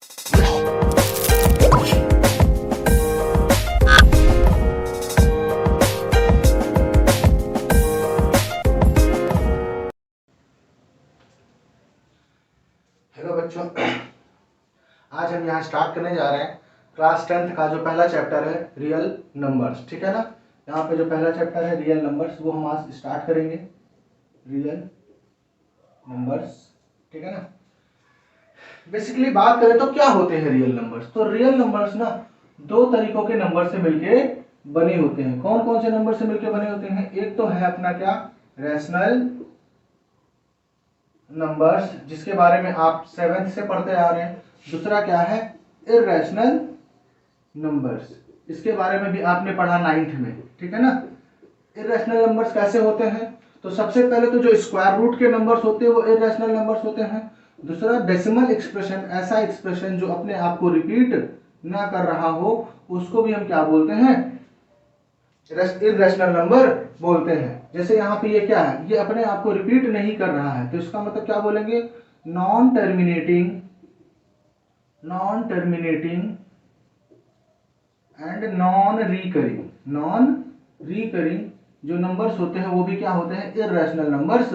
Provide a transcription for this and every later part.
Hello बच्चों, आज हम यहाँ स्टार्ट करने जा रहे हैं क्लास 10th का जो पहला चैप्टर है रियल नंबर्स। ठीक है ना। यहाँ पे जो पहला चैप्टर है रियल नंबर्स वो हम आज स्टार्ट करेंगे। रियल नंबर्स, ठीक है ना। बेसिकली बात करें तो क्या होते हैं रियल नंबर्स। तो रियल नंबर्स ना दो तरीकों के नंबर से मिलके बने होते हैं। कौन कौन से नंबर से मिलके बने होते हैं? एक तो है अपना क्या, रैशनल नंबर्स, जिसके बारे में आप 7th से पढ़ते आ रहे हैं। दूसरा क्या है, इर्रेशनल नंबर्स, इसके बारे में भी आपने पढ़ा 9th में। ठीक है ना। इर्रेशनल नंबर्स कैसे होते हैं? तो सबसे पहले तो जो स्क्वायर रूट के नंबर्स होते हैं वो इर्रेशनल नंबर्स होते हैं। दूसरा डेसिमल एक्सप्रेशन, ऐसा एक्सप्रेशन जो अपने आप को रिपीट ना कर रहा हो, उसको भी हम क्या बोलते हैं? इर्रेशनल नंबर बोलते हैं। जैसे यहाँ पे ये क्या है, ये अपने आप को रिपीट नहीं कर रहा है, तो इसका मतलब क्या बोलेंगे? Non terminating and non recurring जो नंबर्स होते हैं वो भी क्या होते हैं? इर्रेशनल नंबर्स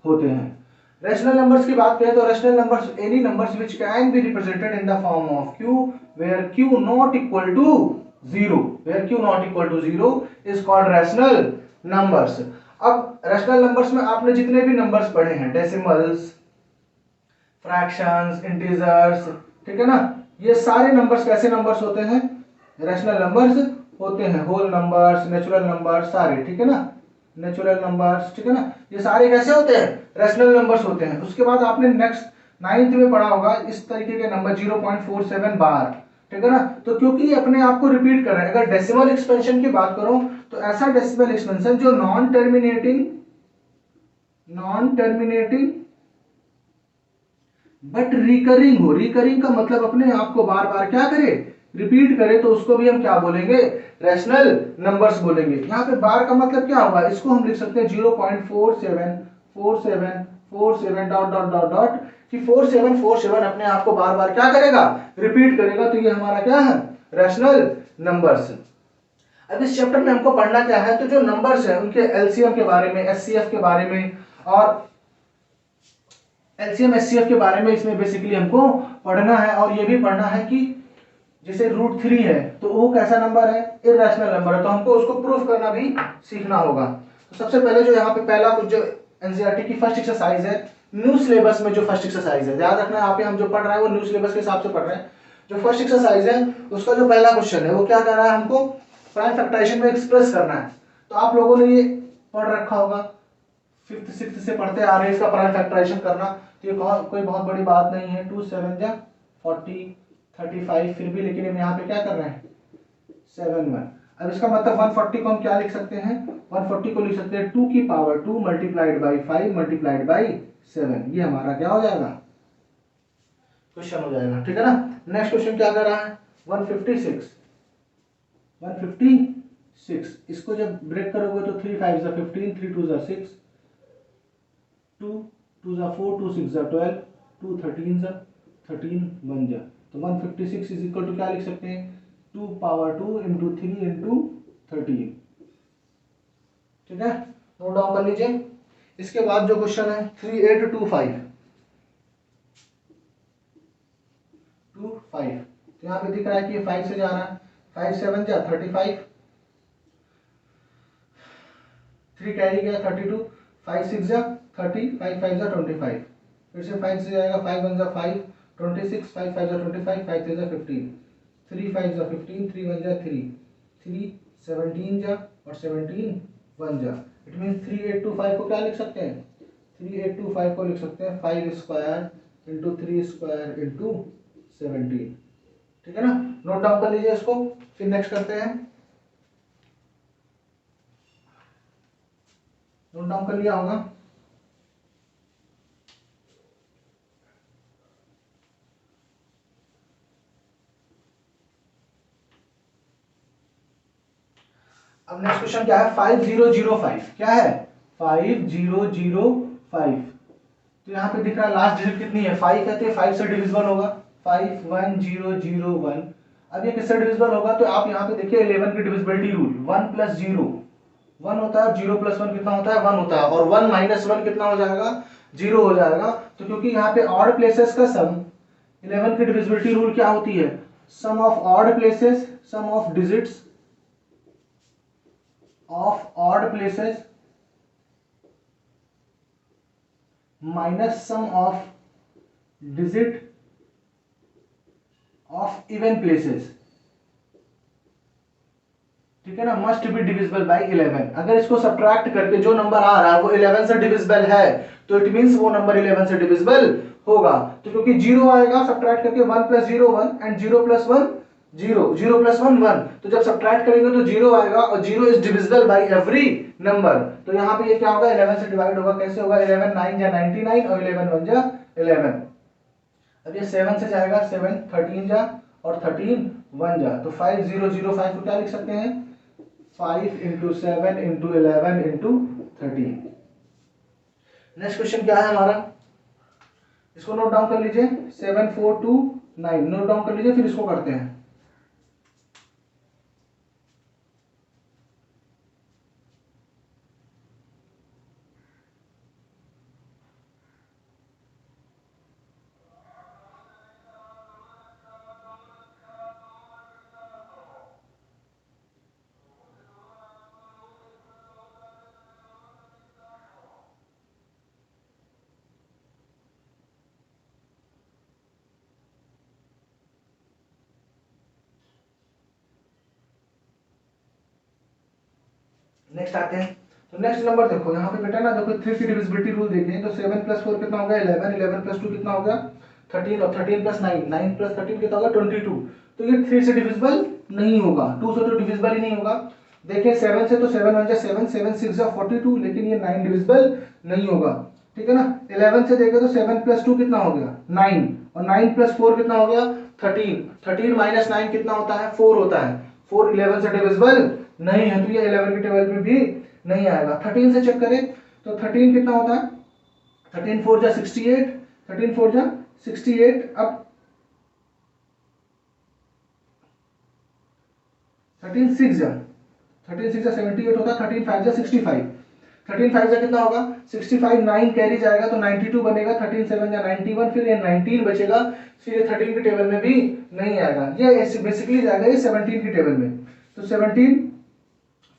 होते हैं। रैशनल नंबर्स की बात करें तो rational numbers any numbers which can be represented in the form of q where q not equal to 0 is called rational numbers। अब रैशनल नंबर्स में आपने जितने भी नंबर्स पढ़े हैं, डेसिमल्स, फ्रैक्शंस, इंटीजर्स, ठीक है ना, ये सारे नंबर्स कैसे नंबर्स होते हैं? रैशनल नंबर्स होते हैं। होल नंबर्स, नेचुरल नंबर्स, सारे, ठीक है ना, नेचुरल नंबर्स, ठीक है ना, ये सारे कैसे होते हैं? रैशनल नंबर्स होते हैं। उसके बाद आपने नेक्स्ट 9th में पढ़ा होगा इस तरीके के नंबर 0.47 बार, ठीक है ना। तो क्योंकि ये अपने आप को रिपीट कर रहे हैं, अगर डेसिमल एक्सपेंशन की बात करो तो ऐसा डेसिमल एक्सपेंशन जो नॉन टर्मिनेटिंग बट रिकरिंग हो। रिकरिंग का मतलब अपने आप को बार बार क्या करे? रिपीट करे, तो उसको भी हम क्या बोलेंगे? रैशनल नंबर्स बोलेंगे। यहाँ पे बार का मतलब क्या होगा? इसको हम लिख सकते हैं 0.474747 डॉट डॉट डॉट डॉट, कि 4747 अपने आप को बार बार क्या करेगा? रिपीट करेगा। तो ये हमारा क्या है? Rational numbers. अब इस चैप्टर में हमको पढ़ना क्या है? तो जो नंबर्स है उनके एलसीएम के बारे में, एचसीएफ के बारे में, और एलसीएम एचसीएफ के बारे में इसमें बेसिकली हमको पढ़ना है। और ये भी पढ़ना है कि जैसे √3 है तो वो कैसा नंबर है? इर्रेशनल नंबर है, तो हमको उसको प्रूफ करना भी सीखना होगा। तो सबसे पहले जो यहाँ पे पहला कुछ जो एनसीईआरटी की फर्स्ट एक्सरसाइज है, न्यू सिलेबस में जो फर्स्ट एक्सरसाइज है, ध्यान रखना यहाँ पे हम जो पढ़ रहे हैं वो न्यू सिलेबस के हिसाब से पढ़ रहे हैं। जो फर्स्ट एक्सरसाइज है उसका जो पहला क्वेश्चन है वो क्या कर रहा है? हमको प्राइम फैक्टराइजेशन में एक्सप्रेस करना है। तो आप लोगों ने ये पढ़ रखा होगा, 5th 6th से पढ़ते आ रहे हैं इसका प्राइम फैक्टराइजेशन करना। तो ये कोई बहुत बड़ी बात नहीं है। 2 7 जा 40 35, फिर भी लेकिन हम यहाँ पे क्या कर रहे हैं? 7 1। अब इसका मतलब 140 को हम क्या लिख सकते हैं? 140 को लिख सकते हैं 2 की power 2 multiplied by 5 multiplied by 7। ये हमारा क्या हो जाएगा? क्वेश्चन हो जाएगा, ठीक है ना। नेक्स्ट क्वेश्चन क्या कर रहा है? 156। इसको जब ब्रेक करोगे तो 3 5 जा 15, 3 2 जा 6, 2 2 जा 4, 2 6 जा 12, 2 13 जा 13, 1 जा। तो 156 इज इक्वल टू क्या लिख सकते हैं? 2 पावर 2 इंटू 3 इंटू 13, ठीक है, नोट डाउन कर लीजिए। इसके बाद जो क्वेश्चन है 3825, तो यहाँ पे दिख रहा है कि ये 5 से जा रहा है। 5 7 जा 35, 3 कैरी गया 32, 5 6 जा 30, 5 5 जा 25, फिर से 5 से जाएगा, 5 1 जा 5 26, 5 5 जा 25, 5 6 जा 15, 3 5 जा 15, 3 1 जा 3, 3 17 जा और 17 1 जा। इट मीन 3825 को क्या लिख सकते हैं? 3825 को लिख सकते हैं 5 स्क्वायर इंटू 3 स्क्वायर इंटू 17, ठीक है ना। नोट डाउन कर लीजिए इसको, फिर नेक्स्ट करते हैं। नोट डाउन कर लिया होगा। अब नेक्स्ट क्वेश्चन क्या है? 5005, क्या है? 5005। तो यहाँ पे दिख रहा है लास्ट डिजिट कितनी है? 5 है, तो 5 से डिविजिबल होगा। 51001। अब ये किससे डिविजिबल होगा, तो आप यहाँ पे देखिए 11 की डिविजिबिलिटी रूल, 1 प्लस 0 1 होता है, 0 प्लस 1 कितना होता है 1 होता है, और 1 माइनस 1 कितना हो जाएगा 0 हो जाएगा। तो क्योंकि यहाँ पे ऑड प्लेसेस का सम, 11 की डिविजिबिलिटी रूल क्या होती है, sum of odd places, sum of digits of odd places minus sum of digit of even places, ठीक है ना, मस्ट बी डिविजिबल बाय 11। अगर इसको सब्ट्रैक्ट करके जो नंबर आ रहा है वो 11 से डिविजिबल है तो इट मींस वो नंबर 11 से डिविजिबल होगा। तो क्योंकि 0 आएगा सब्ट्रैक्ट करके, 1 प्लस 0 1 एंड 0 प्लस 1 0, 0 प्लस 1 1, तो जब सब्ट्रैक्ट करेंगे तो 0 आएगा, और 0 is divisible by every number. तो यहाँ पे ये क्या होगा 11 से डिवाइड होगा, कैसे होगा 11 9 जा 99 और 11 1 जा 11। अब ये 7 से जाएगा 7 13 जा और 13 1 जा, तो 5005 को क्या लिख सकते हैं 5 into 7 into 11 into 13। Next question क्या है हमारा, इसको नोट डाउन कर लीजिए, 7429 नोट डाउन कर लीजिए, फिर इसको करते हैं। नेक्स्ट आते हैं, तो नेक्स्ट नंबर देखो यहाँ पे बेटा ना, देखो 3 की डिविजिबिलिटी रूल देखें तो 7 प्लस 4 कितना हो गया 11, 11 प्लस 2 कितना हो गया 13, और 13 प्लस 9, 9 प्लस 13 कितना होगा 22। तो ये 3 से डिविजिबल नहीं होगा, 2 से तो डिविजिबल ही नहीं होगा। देखिए 7 से तो 7 1 जा 7, 7 6 जा 42, लेकिन ये 9 डिविजिबल नहीं होगा, ठीक है ना। 11 से देखें तो 7 प्लस 2 कितना हो गया 9, और 9 प्लस 4 कितना हो गया 13, 13 माइनस 9 कितना होता है 4 होता है, 4 11 से डिविजिबल नहीं है, तो ये 11 की टेबल में भी नहीं आएगा। 13 से चेक करें तो 13 कितना होता है 13 4 जा 68, 13 4 जा 68, अब 13 6 जा 78 होता है, 13 5 जा 65, 13 5 जा कितना होगा 65, 9 कैरी जाएगा तो 92 बनेगा, 13 7 जा 91, फिर ये 19 बचेगा, फिर ये 13 की टेबल में भी नहीं आएगा, ये बेसिकली जाएगा ये 17 की टेबल में। तो 17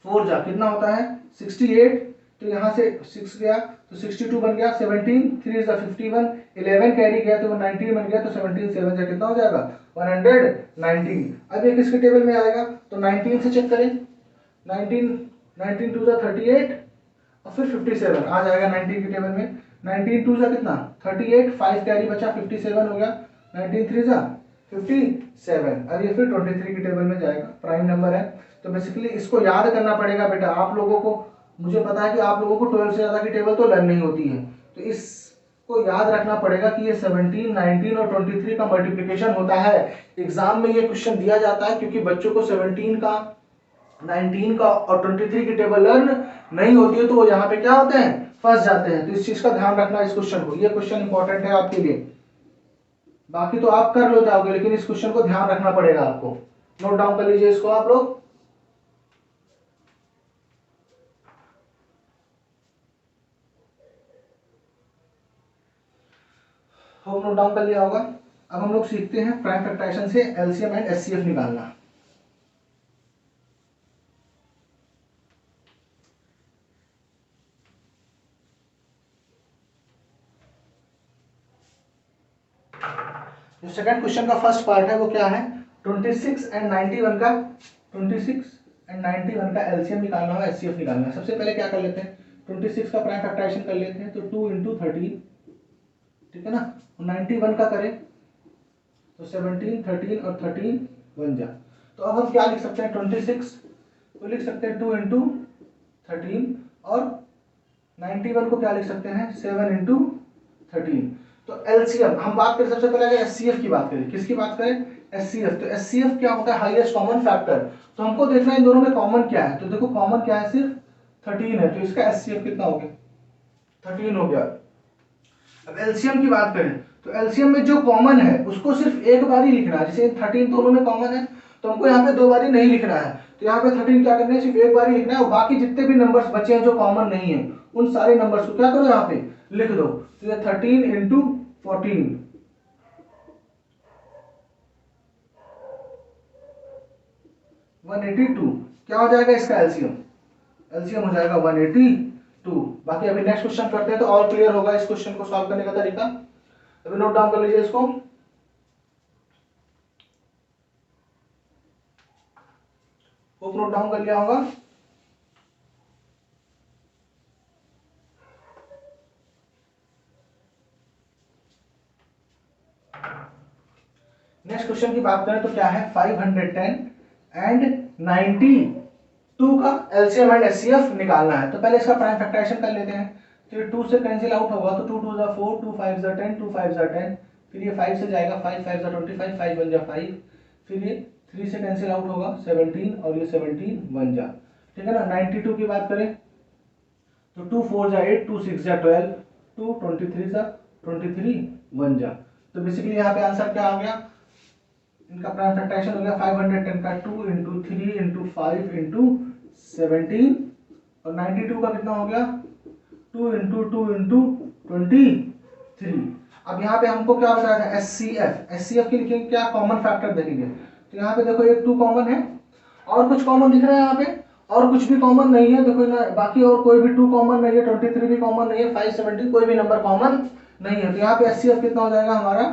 4 जा कितना होता है 68, तो यहाँ से 6 गया तो 62 बन गया, 17 3 is 51, 11 कैरी गया तो वो 19 बन गया, तो 17 7 जा कितना हो जाएगा 119। अब ये किसके टेबल में आएगा, तो 19 से चेक करें, 19 2 जा 38 और फिर 57 आ जाएगा 19 की टेबल में, 19 2 जा कितना 38, 5 कैरी बचा 57 हो गया, 19 3 जा 57, अब ये फिर 23 की टेबल में जाएगा, प्राइम नंबर है। तो बेसिकली इसको याद करना पड़ेगा बेटा आप लोगों को, मुझे पता है कि आप लोगों को 12 से ज़्यादा की टेबल तो लर्न नहीं होती है, तो इसको याद रखना पड़ेगा कि ये 17 19 और 23 का मल्टीप्लिकेशन होता है। एग्जाम में ये क्वेश्चन दिया जाता है क्योंकि बच्चों को 17 का 19 का और 23 की टेबल लर्न नहीं होती है, तो वो यहाँ पे क्या होते हैं फंस जाते हैं। तो इस चीज का ध्यान रखना इस क्वेश्चन को, ये क्वेश्चन इंपॉर्टेंट है आपके लिए, बाकी तो आप कर लो जाओगे लेकिन इस क्वेश्चन को ध्यान रखना पड़ेगा आपको। नोट डाउन कर लीजिए इसको आप लोग। होप नोट डाउन कर लिया होगा। अब हम लोग सीखते हैं प्राइम फैक्टराइजेशन से एलसीएम एंड एचसीएफ निकालना। जो सेकंड क्वेश्चन का फर्स्ट पार्ट है वो क्या है 26 एंड 91 का, 26 एंड 91 का एलसीएम निकालना है, एचसीएफ निकालना है। सबसे पहले क्या कर लेते हैं 26 का प्राइम फैक्टराइजेशन कर लेते हैं, तो 2 इंटू 13, ठीक है ना। 91 का करें तो 17 13 और 13 बन जा, तो अब हम क्या लिख सकते हैं 26 को लिख सकते हैं 2 इंटू 13 और 91 को क्या लिख सकते हैं 7 इंटू 13। तो एलसीएम हम बात करें, सबसे पहले अगर एचसीएफ की बात करें, किसकी बात करें एचसीएफ, तो एचसीएफ क्या होता है हाईएस्ट कॉमन फैक्टर। तो हमको देखना है इन दोनों में कॉमन क्या है, तो देखो कॉमन क्या है सिर्फ 13 है, तो इसका एचसीएफ कितना हो गया 13 हो गया। अब एलसीएम की बात करें तो एलसीएम में जो कॉमन है उसको सिर्फ एक बार ही लिखना है। जैसे 13 दोनों में कॉमन है तो हमको यहाँ पे दो बारी नहीं लिखना है, तो यहाँ पे 13 क्या करना है, सिर्फ एक बार ही लिखना है, और बाकी जितने भी नंबर्स बचे हैं जो कॉमन नहीं है उन सारे नंबर्स को क्या करो यहाँ पे लिख दो। तो ये 13 इंटू 14 182 क्या हो जाएगा इसका एलसीएम, एलसीएम हो जाएगा 182। बाकी अभी नेक्स्ट क्वेश्चन करते हैं तो और क्लियर होगा इस क्वेश्चन को सॉल्व करने का तरीका। अभी नोट डाउन कर लीजिए इसको। होप नोट डाउन कर लिया होगा। नेक्स्ट क्वेश्चन की बात करें तो क्या है, 510 एंड 92 का एलसीएम एंड एचसीएफ निकालना है। तो पहले इसका प्राइम फैक्टराइजेशन कर लेते हैं। तो ये 2 से कैंसिल आउट होगा तो 2 2 जा 4, 2 5 जा 10, 2 5 जा 10, फिर ये 5 से जाएगा, 5 5 जा 25, 5 1 जा 5, फिर ये 3 से कैंसिल आउट होगा 17 और ये 17 1 जा, ठीक है ना। 92 की बात करें तो 2 4 जा 8, 2 6 जा 12, 2 23 जा 23 1 जा। तो बेसिकली यहाँ पे आंसर क्या आ गया, इनका प्राइम फैक्टराइजेशन हो गया 510 का 2 इंटू 3 इंटू 5 इंटू 17, और 92 का कितना हो गया 2 इंटू 2 इंटू 23। अब यहाँ पे हमको क्या बताया था, एचसीएफ, एचसीएफ की लिखेंगे क्या, कॉमन फैक्टर देखेंगे। तो यहाँ पे देखो एक 2 कॉमन है, और कुछ कॉमन दिख रहा है यहाँ पे, और कुछ भी कॉमन नहीं है देखो ना, बाकी और कोई भी 2 कॉमन नहीं है, 23 भी कॉमन नहीं है, 5 17 कोई भी नंबर कॉमन नहीं है। तो यहाँ पे एचसीएफ कितना हो जाएगा हमारा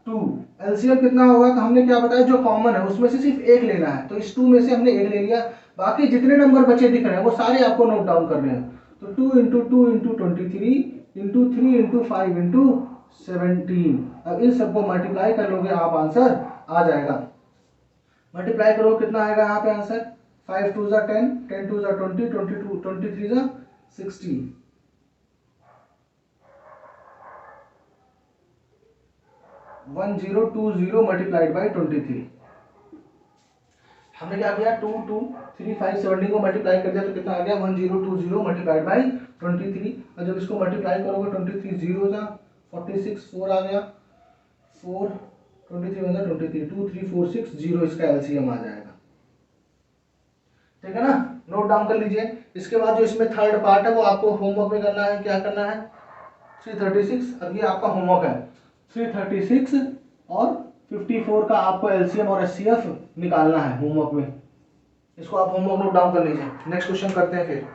2। एलसीएम कितना होगा, तो हमने क्या बताया जो कॉमन है उसमें से सिर्फ एक लेना है, तो इस 2 में से हमने एक ले लिया, बाकी जितने नंबर बचे दिख रहे हैं वो सारे आपको नोट डाउन करने हैं। तो 2 into 2 into 23 into 3 into 5 into 17, अब इन सबको मल्टीप्लाई कर लोगे आप, आंसर आ जाएगा। मल्टीप्लाई करो कितना आएगा यहाँ पे आंसर, 5 2 जा 10, 10 2 जा 20, 22 23 जा 60, 1020 मल्टीप्लाइड बाई 23। हमने क्या किया 2 2 3 5 17 को मल्टीप्लाई कर दिया तो कितना आ गया 1020 मल्टीप्लाइड बाई 23, और जब इसको मल्टीप्लाई करोगे 23 0 जा 46 4 आ गया, 4 23 1 23 2 3 4 6 0, इसका एलसीएम आ जाएगा, ठीक है ना। नोट डाउन कर लीजिए। इसके बाद जो इसमें थर्ड पार्ट है वो आपको होमवर्क में करना है, क्या करना है 336, अब ये आपका होमवर्क है 336 और 54 का आपको एलसीएम और एचसीएफ निकालना है होमवर्क में। इसको आप होमवर्क नोट डाउन कर लीजिए। नेक्स्ट क्वेश्चन करते हैं फिर।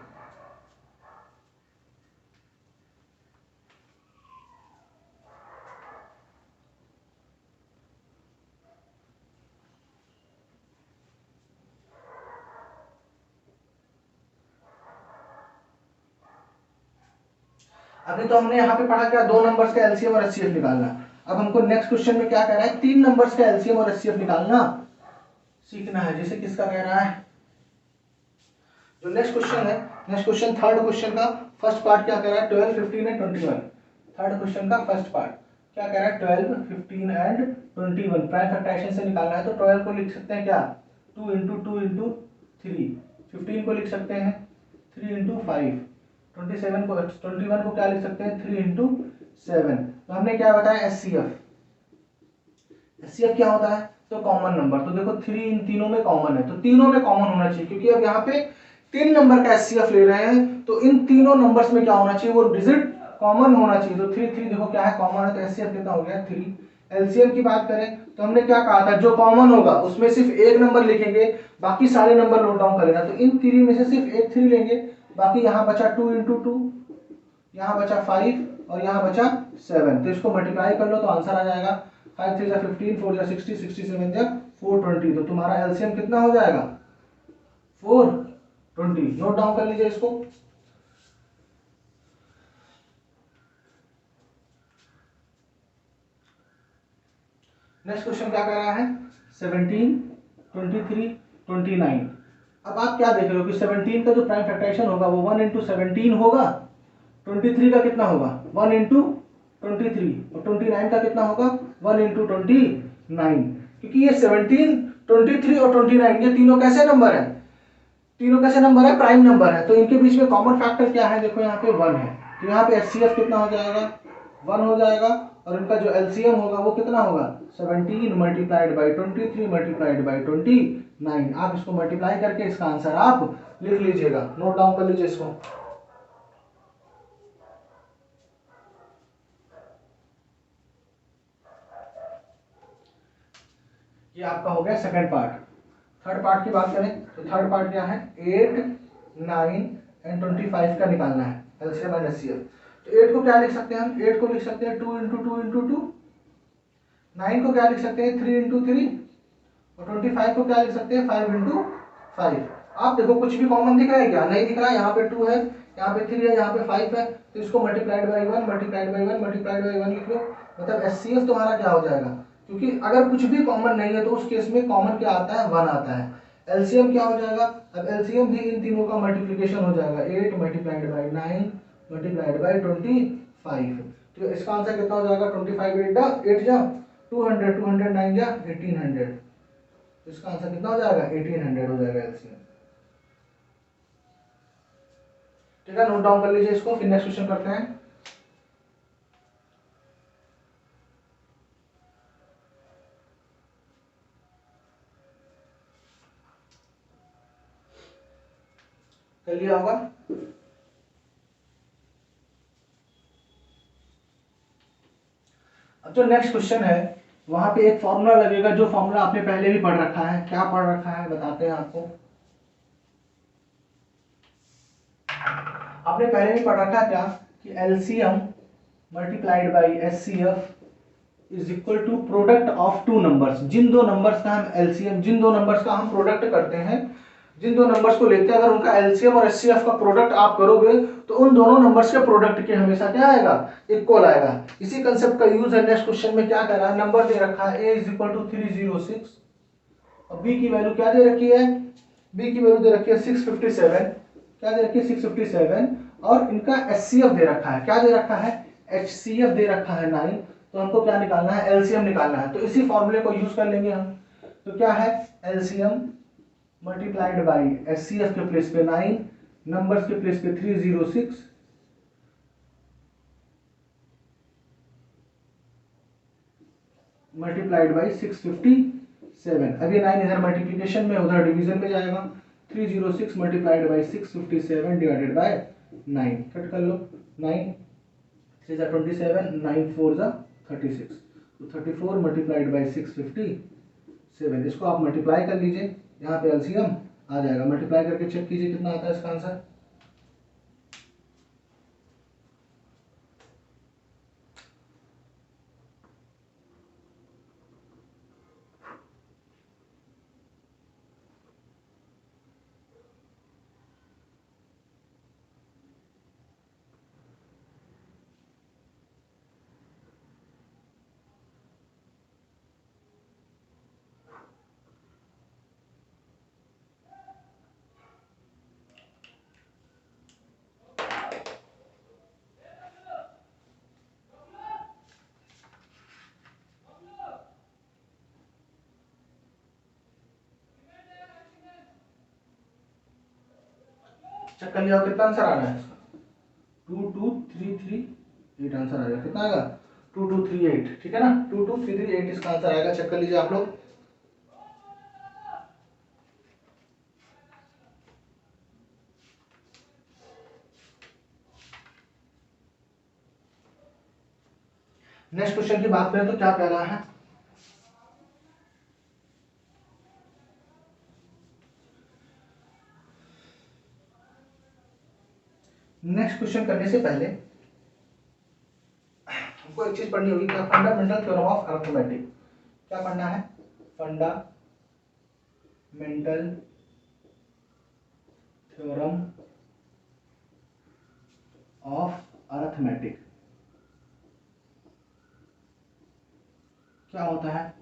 अभी तो हमने यहाँ पे पढ़ा क्या, 2 नंबर्स का एलसीएम और एचसीएफ निकालना। अब हमको नेक्स्ट क्वेश्चन में क्या कह रहा है, 3 नंबर्स का एलसीएम और एचसीएफ निकालना सीखना है। जैसे किसका कह रहा है, जो नेक्स्ट क्वेश्चन है, नेक्स्ट क्वेश्चन थर्ड क्वेश्चन का फर्स्ट पार्ट क्या कह रहा है, 12 15 एंड 21। थर्ड क्वेश्चन का फर्स्ट पार्ट क्या कह रहा है, 12 15 एंड 21 प्राइम फैक्टराइजेशन से निकालना है। तो 12 को लिख सकते हैं क्या 2 इंटू 2 इंटू 3, 15 को लिख सकते हैं 3 इंटू 5, 21 को क्या लिख सकते हैं 3 इंटू 7। तो हमने क्या बताया एचसीएफ, एचसीएफ क्या होता है तो कॉमन नंबर। तो देखो 3 इन तीनों में कॉमन है, तो तीनों में कॉमन होना चाहिए, क्योंकि अब यहाँ पे 3 नंबर का एचसीएफ ले रहे हैं तो इन तीनों नंबर्स में क्या होना चाहिए, वो डिजिट कॉमन होना चाहिए। तो 3 3 देखो क्या है कॉमन है, तो एचसीएफ कितना हो गया 3। एलसीएम की बात करें तो हमने क्या कहा था, जो कॉमन होगा उसमें सिर्फ एक नंबर लिखेंगे, बाकी सारे नंबर नोट डाउन कर लेना। तो इन 3 में से सिर्फ एक 3 लेंगे, बाकी यहाँ बचा 2 इंटू 2, यहाँ बचा 5 और यहाँ बचा 7। तो इसको मल्टीप्लाई कर लो तो आंसर आ जाएगा 5 3 जा 15, 4 जा 60, 67 जा 420। तो तुम्हारा एलसीएम कितना हो जाएगा 420। नोट डाउन कर लीजिए इसको। नेक्स्ट क्वेश्चन क्या कह रहा है 17 23 29। अब आप क्या देख रहे हो कि 17 का जो प्राइम फैक्टराइजेशन होगा वो 1 इंटू 17 होगा, 23 का कितना होगा 1 इंटू 23, और 29 का कितना होगा 1 इंटू 29। क्योंकि ये 17 23 और 29 ये तीनों कैसे नंबर है, तीनों कैसे नंबर है प्राइम नंबर है, तो इनके बीच में कॉमन फैक्टर क्या है, देखो यहाँ पे 1 है। तो यहाँ पे एचसीएफ कितना हो जाएगा 1 हो जाएगा, और इनका जो एलसीएम होगा वो कितना होगा 17 मल्टीप्लाइड बाई 23 मल्टीप्लाइड बाई 29। आप इसको मल्टीप्लाई करके इसका आंसर आप लिख लीजिएगा, नोट डाउन कर लीजिए इसको। ये आपका हो गया सेकंड पार्ट। थर्ड पार्ट की बात करें तो थर्ड पार्ट क्या है, 8, 9 एंड 25 का निकालना है एलसीएम एंड एचसीएफ। तो 8 को क्या लिख सकते हैं हम, 8 को लिख सकते हैं 2 इंटू 2 इंटू 2। 9 को क्या लिख सकते हैं 3 इंटू 3। और 25 को क्या लिख सकते हैं 5 इंटू 5। आप देखो कुछ भी कॉमन दिख रहा है क्या, नहीं दिख रहा है। यहाँ पे 2 है, यहाँ पे 3 है, यहाँ पे 5 है, तो इसको multiplied by 1 multiplied by 1 multiplied by 1 लिख लो। मतलब एचसीएफ तुम्हारा क्या हो जाएगा, क्योंकि अगर कुछ भी कॉमन नहीं है तो उस केस में कॉमन क्या आता है 1 आता है। एलसीएम क्या हो जाएगा, अब एलसीएम भी इन तीनों का मल्टीप्लिकेशन हो जाएगा 8 मल्टीप्लाइड बाई 9 मल्टीप्लाइड बाई 25। तो इसका आंसर कितना हो जाएगा 25 8 जा 200, 209 जा 1800। इसका आंसर कितना हो जाएगा 1800 हो जाएगा एलसीएम। ठीक है, नोट डाउन कर लीजिए इसको, फिर नेक्स्ट क्वेश्चन करते हैं। कर लिया होगा। अब जो नेक्स्ट क्वेश्चन है वहां पे एक फॉर्मूला लगेगा, जो फॉर्मूला आपने पहले भी पढ़ रखा है। क्या पढ़ रखा है बताते हैं आपको। आपने पहले भी पढ़ रखा क्या कि LCM multiplied by HCF is equal to product of two numbers. जिन दो नंबर्स का हम एलसीएम, जिन दो नंबर्स का हम प्रोडक्ट करते हैं, जिन दो नंबर्स को लेते हैं, अगर उनका एलसीएम और एचसीएफ का प्रोडक्ट आप करोगे तो उन दोनों नंबर्स के प्रोडक्ट के हमेशा क्या आएगा, इक्वल आएगा। इसी कंसेप्ट का यूज है नेक्स्ट क्वेश्चन में। क्या कर रहा है, नंबर दे रखा है a इज इक्वल टू 306 और b की वैल्यू क्या दे रखी है, b की वैल्यू दे रखी है 657। क्या दे रखी है 657। और इनका एचसीएफ दे रखा है, क्या दे रखा है एचसीएफ दे रखा है 9। तो हमको क्या निकालना है, एलसीएम निकालना है। तो इसी फॉर्मूले को यूज कर लेंगे हम। तो क्या है, एलसीएम मल्टीप्लाइड बाई एचसीएफ के प्लेस पे 9, नंबर्स के प्लेस पे 306 मल्टीप्लाइड बाई 657। अब ये 9 इधर मल्टीप्लिकेशन में, उधर डिवीजन में जाएगा। 306 multiplied by 657 divided by 9। Cut कर लो, 9 3 जा 27, 9 4 जा 36। तो 34 मल्टीप्लाइड बाई 657। इसको आप मल्टीप्लाई कर लीजिए, यहाँ पे एलसीएम आ जाएगा। मल्टीप्लाई करके चेक कीजिए कितना आता है इसका आंसर। चेक कर लिया कितना आंसर आ रहा है इसका, 2238 आंसर आ जाएगा। कितना आएगा 2238, ठीक है ना, 2238 इसका आंसर आएगा। चेक कर लीजिए आप लोग। नेक्स्ट क्वेश्चन की बात करें तो क्या कह रहा है, नेक्स्ट क्वेश्चन करने से पहले हमको एक चीज पढ़नी होगी, क्या, फंडामेंटल थ्योरम ऑफ अरिथमेटिक। क्या पढ़ना है, फंडामेंटल थ्योरम ऑफ अरिथमेटिक। क्या होता है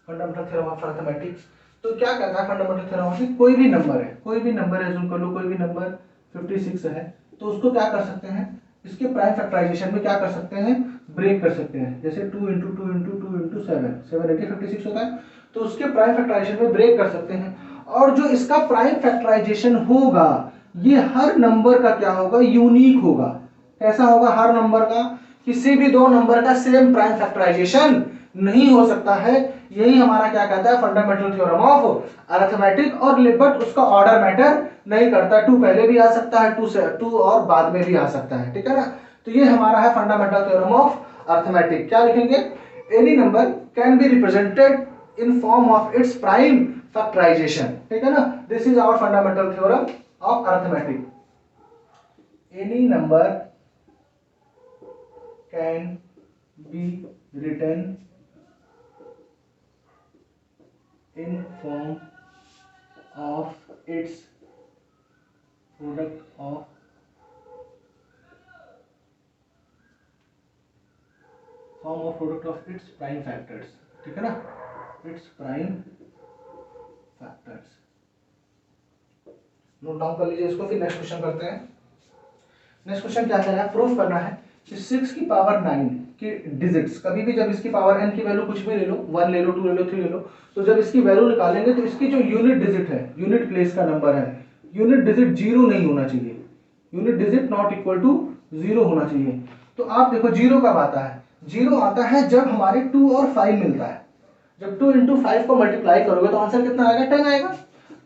फंडामेंटल थ्योरम ऑफ अरिथमेटिक। तो क्या कहता है फंडामेंटल थ्योरम ऑफ, कोई भी नंबर है, कोई भी नंबर एज्यूम कर लो, कोई भी नंबर 56 है, तो उसको क्या कर सकते हैं, इसके प्राइम फैक्टराइजेशन में क्या कर सकते हैं, ब्रेक कर सकते हैं। जैसे 2 इंटू 2 इंटू 2 इंटू 7 56 होता है, तो उसके प्राइम फैक्टराइजेशन में ब्रेक कर सकते हैं। और जो इसका प्राइम फैक्टराइजेशन होगा, ये हर नंबर का क्या होगा, यूनिक होगा। कैसा होगा हर नंबर का, किसी भी दो नंबर का सेम प्राइम फैक्टराइजेशन नहीं हो सकता है। यही हमारा क्या कहता है, फंडामेंटल थ्योरम ऑफ अरिथमेटिक। और बट उसका ऑर्डर मैटर नहीं करता, टू पहले भी आ सकता है, टू और बाद में भी आ सकता है, ठीक है ना। तो ये हमारा है फंडामेंटल थ्योरम ऑफ अरिथमेटिक। क्या लिखेंगे, any number can be represented in form of its prime factorisation, ठीक है ना। This is our fundamental theorem of arithmetic. Any number can be written in form of its product of its prime factors, ठीक है ना, its prime factors। Note down कर लीजिए इसको, फिर नेक्स्ट क्वेश्चन करते हैं। नेक्स्ट क्वेश्चन क्या कह रहा है, प्रूफ करना है कि 6 की पावर 9 के डिजिट्स, कभी भी जब इसकी पावर n की वैल्यू कुछ भी ले लो, 1 ले लो, 2 ले लो, 3 ले लो, तो जब इसकी वैल्यू निकालेंगे तो इसकी जो यूनिट डिजिट है, यूनिट प्लेस का नंबर है, यूनिट डिजिट 0 नहीं होना चाहिए, unit digit not equal to 0 होना चाहिए। तो आप देखो 0 कब आता है, 0 आता है जब हमारे 2 और 5 मिलता है। जब 2 इंटू 5 को मल्टीप्लाई करोगे तो आंसर कितना आएगा, 10 आएगा।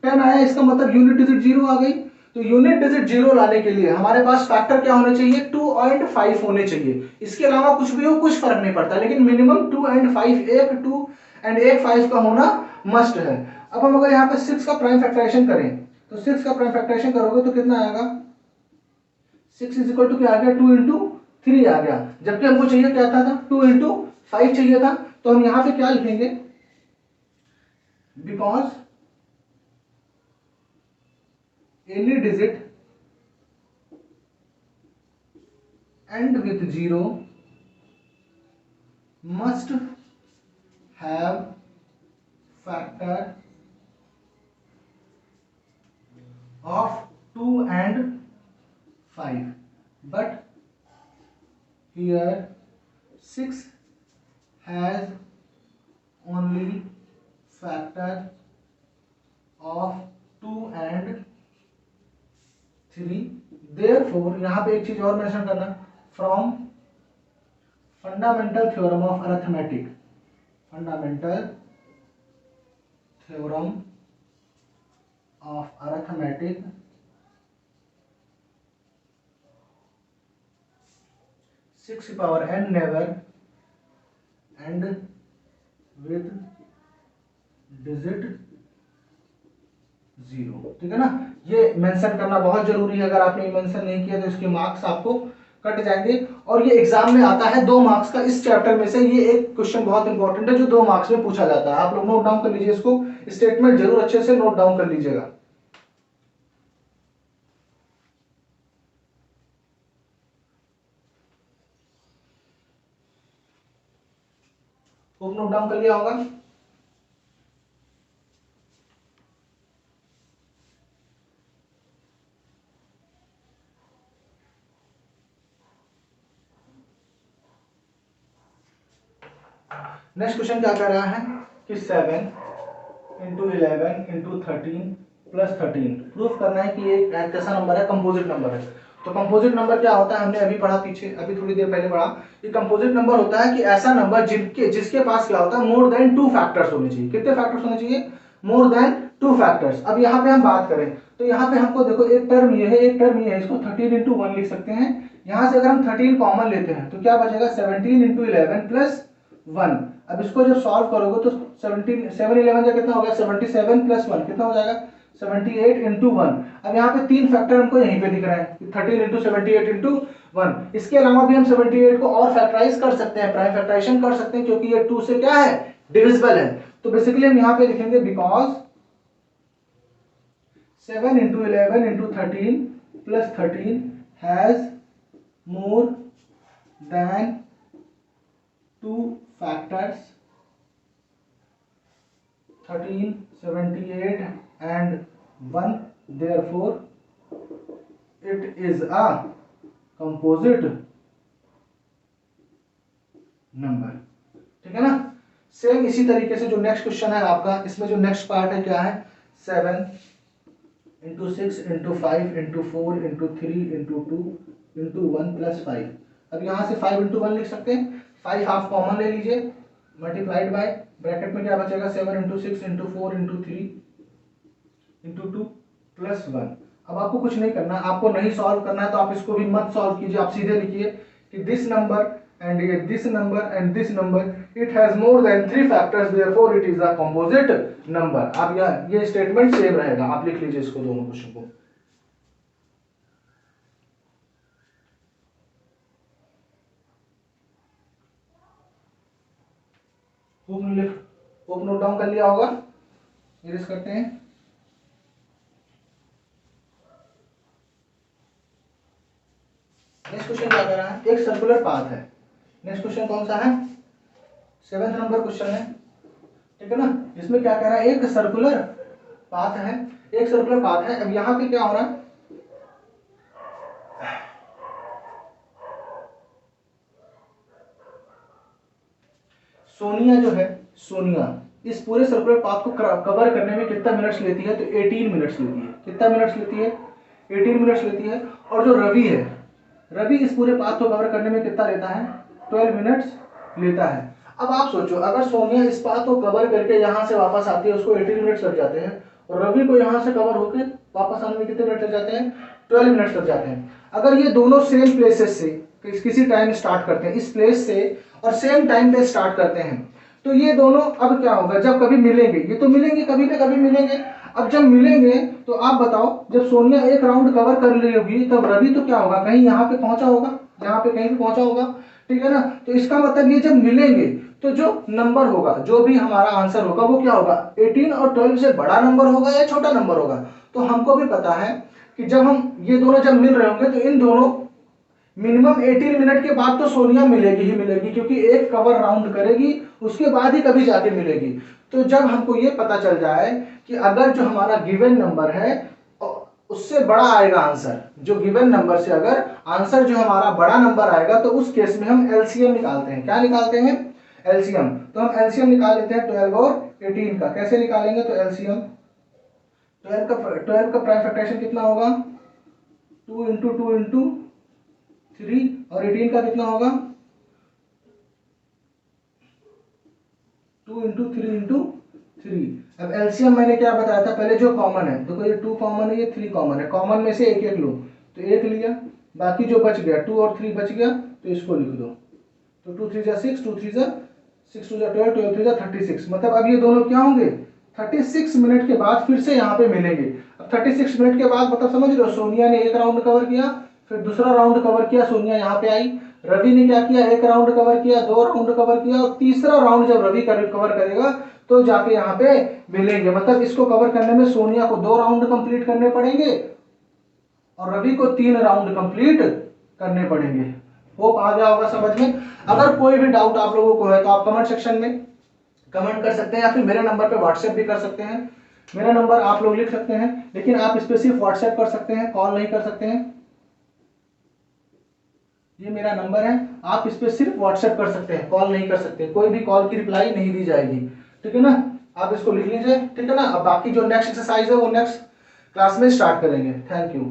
10 आया, इसका मतलब यूनिट डिजिट 0 आ गई। तो यूनिट डिजिट 0 लाने के लिए हमारे पास फैक्टर क्या होने चाहिए, 2 और 5 होने चाहिए। इसके अलावा कुछ भी हो कुछ फर्क नहीं पड़ता, लेकिन मिनिमम 2 और 5, एक 2 और एक 5 का होना मस्ट है। अब हम अगर यहाँ पे 6 का प्राइम फैक्टराइजेशन करें तो 6 का प्राइम फैक्टराइजेशन करोगे तो कितना आएगा, 6 इज इक्वल टू क्या आ गया, 2 इंटू 3 आ गया। जबकि हमको चाहिए क्या था, 2 इंटू 5 चाहिए था। तो हम यहाँ पे क्या लिखेंगे, because any digit end with 0 must have factor of 2 and 5, but here 6 has only factor of 2 and 3। therefore यहाँ पे एक चीज और मेंशन करना, from fundamental theorem of arithmetic, fundamental theorem of arithmetic, 6 की power n never and with digit 0, ठीक है ना। ये मेंशन करना बहुत जरूरी है, अगर आपने मेंशन नहीं किया तो इसके मार्क्स आपको कट जाएंगे। और ये एग्जाम में आता है 2 मार्क्स का, इस चैप्टर में से ये एक क्वेश्चन बहुत इंपॉर्टेंट है जो 2 मार्क्स में पूछा जाता है। आप लोग नोट डाउन कर लीजिए इसको, स्टेटमेंट जरूर अच्छे से नोट डाउन कर लीजिएगा। खूब नोट डाउन कर लिया होगा। नेक्स्ट क्वेश्चन क्या कह रहा है कि 7 इंटू 11 इंटू 13 प्लस 13 प्रूफ करना है कि ये एक कैसा नंबर है, कंपोजिट नंबर है। तो कंपोजिट नंबर क्या होता है, हमने अभी पढ़ा पीछे, अभी थोड़ी देर पहले पढ़ा। ये कंपोजिट नंबर होता है कि ऐसा नंबर जिसके पास क्या होता है, मोर देन 2 फैक्टर्स होने चाहिए। कितने फैक्टर्स होने चाहिए, मोर देन 2 फैक्टर्स। अब यहाँ पे हम बात करें तो यहाँ पे हमको देखो एक टर्म ये है, एक टर्म ये है, इसको 13 इंटू 1 लिख सकते हैं। यहाँ से अगर हम 13 कॉमन लेते हैं तो क्या बचेगा, 17 इंटू 11 प्लस 1। अब इसको जब सॉल्व करोगे तो 17 7 11 का कितना हो गया, 77 प्लस 1 कितना हो जाएगा, 78 इंटू 1। अब यहाँ पे 3 फैक्टर हमको यहीं पे दिख रहे हैं, 13 इंटू 78 इंटू 1। इसके अलावा भी हम 78 को और फैक्टराइज कर सकते हैं, प्राइम फैक्टराइजेशन कर सकते हैं, क्योंकि ये 2 से क्या है, डिविजिबल है। तो बेसिकली हम यहाँ पे लिखेंगे because 7 into 11 into 13 plus 13 has more than 2 factors, 13, 78 and 1, therefore it is a composite number, ठीक है ना। सेम इसी तरीके से जो नेक्स्ट क्वेश्चन है आपका, इसमें जो नेक्स्ट पार्ट है क्या है, 7 into 6 into 5 into 4 into 3 into 2 into 1 plus 5। अब यहाँ से 5 × 1 लिख सकते हैं, 5 हाफ कॉमन ले लीजिए, मल्टीप्लाइड बाय ब्रैकेट में क्या बचेगा 7 × 6 × 4 × 3 × 2 प्लस 1। अब आपको कुछ नहीं करना, आपको नहीं सॉल्व करना है तो आप इसको भी मत सॉल्व कीजिए, आप सीधे लिखिए कि this number and this number and this number it has more than 3 factors therefore it is a composite number. आप ये स्टेटमेंट सेम रहेगा, आप लिख लीजिए इसको दोनों क्वेश्चन को। होप नोट डाउन कर लिया होगा, इरेज करते हैं। नेक्स्ट क्वेश्चन क्या कह रहा है, एक सर्कुलर पाथ है। नेक्स्ट क्वेश्चन कौन सा है, 7th नंबर क्वेश्चन है, ठीक है ना, जिसमें क्या कह रहा है, एक सर्कुलर पाथ है, एक सर्कुलर पाथ है। अब यहाँ पे क्या हो रहा है, सोनिया जो है, सोनिया इस पूरे सर्कुलर पाथ को कवर करने में कितना मिनट्स लेती है, तो 18 मिनट्स लेती है। कितना मिनट्स लेती है, 18 मिनट्स लेती है। और जो रवि है, रवि इस पूरे पाथ को कवर करने में कितना लेता है, 12 मिनट्स लेता है। अब आप सोचो, अगर सोनिया इस पाथ को कवर करके यहाँ से वापस आती है, उसको 18 मिनट्स लग जाते हैं, और रवि को यहाँ से कवर होकर वापस आने में कितने मिनट लग जाते हैं, 12 मिनट्स लग जाते हैं। अगर ये दोनों सेम प्लेसेस से किसी टाइम स्टार्ट करते हैं, इस प्लेस से और सेम टाइम पे स्टार्ट करते हैं, तो ये दोनों अब क्या होगा, जब कभी मिलेंगे, ये तो मिलेंगे, कभी ना कभी मिलेंगे। अब जब मिलेंगे तो आप बताओ, जब सोनिया एक राउंड कवर कर ली होगी तब रवि तो क्या होगा, कहीं यहाँ पे पहुंचा होगा, यहाँ पे कहीं भी पहुंचा होगा, ठीक है ना। तो इसका मतलब ये जब मिलेंगे तो जो नंबर होगा, जो भी हमारा आंसर होगा वो क्या होगा, 18 और 12 से बड़ा नंबर होगा या छोटा नंबर होगा। तो हमको भी पता है कि जब हम ये दोनों जब मिल रहे होंगे तो इन दोनों मिनिमम 18 मिनट के बाद तो सोनिया मिलेगी ही मिलेगी, क्योंकि एक कवर राउंड करेगी उसके बाद ही कभी जाके मिलेगी। तो जब हमको ये पता चल जाए कि अगर जो हमारा गिवन नंबर है उससे बड़ा आएगा आंसर, जो गिवन नंबर से अगर आंसर जो हमारा बड़ा नंबर आएगा, तो उस केस में हम एलसीएम निकालते हैं। क्या निकालते हैं, एलसीएम। तो हम एलसीएम निकाल लेते हैं 12 और 18 का। कैसे निकालेंगे, तो एलसीएम 12 का प्राइम फैक्टराइजेशन कितना होगा, 2 × 2 × 3, और 18 का कितना होगा, 2 × 3 × 3। अब एलसीएम मैंने क्या बताया था पहले, जो कॉमन है, देखो ये 2 कॉमन है, ये 3 कॉमन है, कॉमन में से एक एक लो, तो एक लिया, बाकी जो बच गया 2 और 3 बच गया, तो इसको लिख दो। तो 2 3 6, 2 3 6, 2 12, 12 3 36। मतलब अब ये दोनों क्या होंगे, 36 मिनट के बाद फिर से यहाँ पे मिलेंगे। अब 36 मिनट के बाद मतलब समझ लो, सोनिया ने एक राउंड कवर किया, फिर दूसरा राउंड कवर किया, सोनिया यहाँ पे आई, रवि ने क्या किया, एक राउंड कवर किया, 2 राउंड कवर किया, और तीसरा राउंड जब रवि कवर करेगा तो जाके यहाँ पे मिलेंगे। मतलब इसको कवर करने में सोनिया को 2 राउंड कंप्लीट करने पड़ेंगे और रवि को 3 राउंड कंप्लीट करने पड़ेंगे। होप आ गया होगा समझ में। अगर कोई भी डाउट आप लोगों को है तो आप कमेंट सेक्शन में कमेंट कर सकते हैं, या फिर मेरे नंबर पे व्हाट्सएप भी कर सकते हैं। मेरा नंबर आप लोग लिख सकते हैं, लेकिन आप इस पे सिर्फ व्हाट्सएप कर सकते हैं, कॉल नहीं कर सकते हैं। ये मेरा नंबर है, आप इस पे सिर्फ व्हाट्सएप कर सकते हैं, कॉल नहीं कर सकते। कोई भी कॉल की रिप्लाई नहीं दी जाएगी, ठीक है ना। आप इसको लिख लीजिए, ठीक है ना। अब बाकी जो नेक्स्ट एक्सरसाइज है वो नेक्स्ट क्लास में स्टार्ट करेंगे। Thank you.